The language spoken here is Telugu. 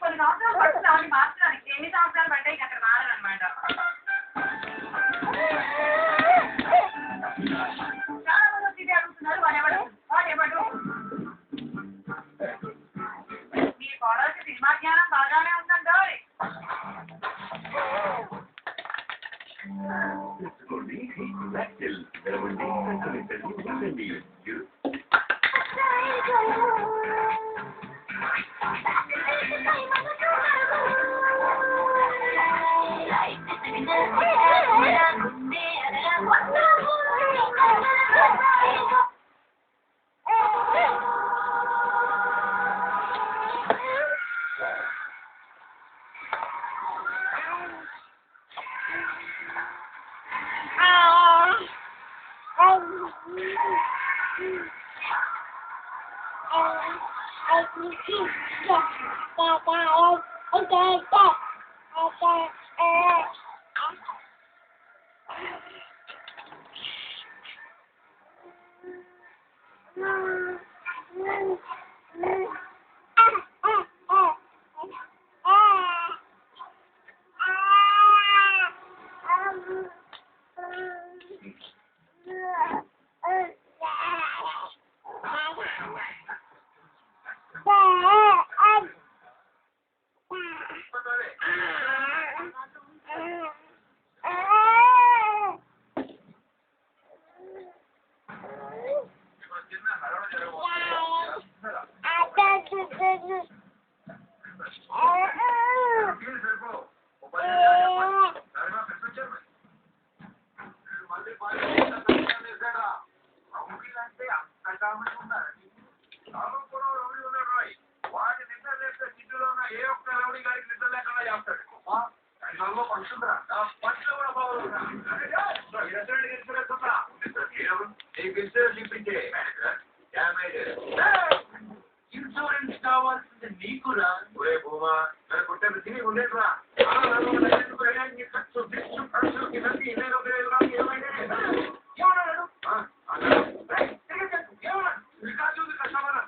కొన్ని సంవత్సరాలు పడుతుంది అవన్నీ మార్చడానికి. ఎన్ని సంవత్సరాలు పడ్డాయి అక్కడ మారాలన్నమాట. చాలా మంది వచ్చి అడుగుతున్నారు వాడెవడు మీ కోడలికి సినిమా జ్ఞానం బాగానే ఉందండి. ఇన్సూరెన్స్ కావాల్సింది నీకురా. భూమా కుట్టే తిని ఉండేట్రా.